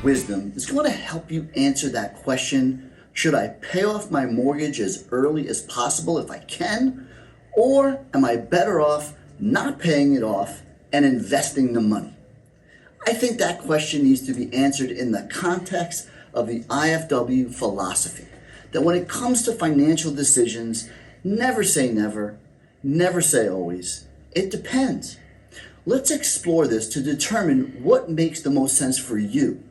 wisdom is going to help you answer that question. Should I pay off my mortgage as early as possible if I can? Or am I better off not paying it off and investing the money? I think that question needs to be answered in the context of the IFW philosophy, that when it comes to financial decisions, never say never, never say always. It depends. Let's explore this to determine what makes the most sense for you.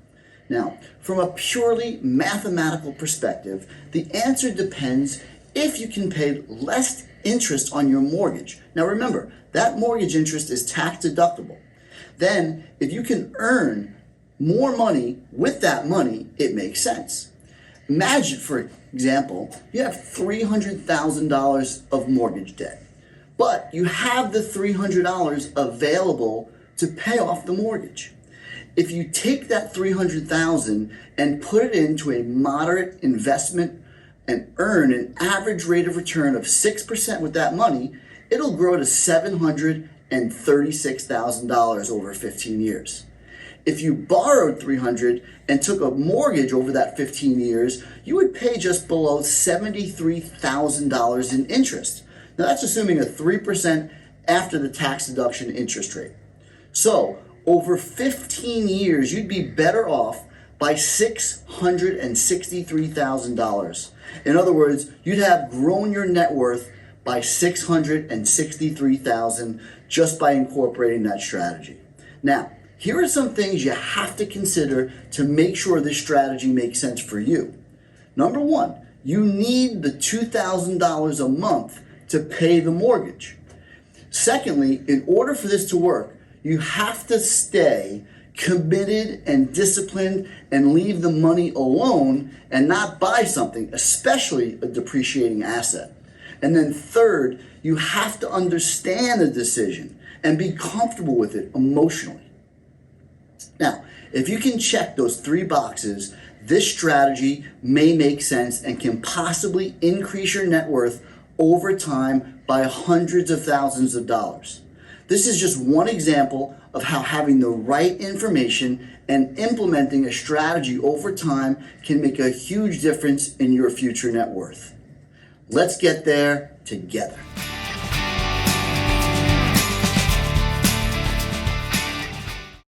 Now, from a purely mathematical perspective, the answer depends if you can pay less interest on your mortgage. Now remember, that mortgage interest is tax deductible. Then, if you can earn more money with that money, it makes sense. Imagine, for example, you have $300,000 of mortgage debt, but you have the $300 available to pay off the mortgage. If you take that $300,000 and put it into a moderate investment and earn an average rate of return of 6% with that money, it'll grow to $736,000 over 15 years. If you borrowed $300,000 and took a mortgage over that 15 years, you would pay just below $73,000 in interest. Now that's assuming a 3% after the tax deduction interest rate. So over 15 years, you'd be better off by $663,000. In other words, you'd have grown your net worth by $663,000 just by incorporating that strategy. Now, here are some things you have to consider to make sure this strategy makes sense for you. Number one, you need the $2,000 a month to pay the mortgage. Secondly, in order for this to work, you have to stay committed and disciplined and leave the money alone and not buy something, especially a depreciating asset. And then third, you have to understand the decision and be comfortable with it emotionally. Now, if you can check those three boxes, this strategy may make sense and can possibly increase your net worth over time by hundreds of thousands of dollars. This is just one example of how having the right information and implementing a strategy over time can make a huge difference in your future net worth. Let's get there together.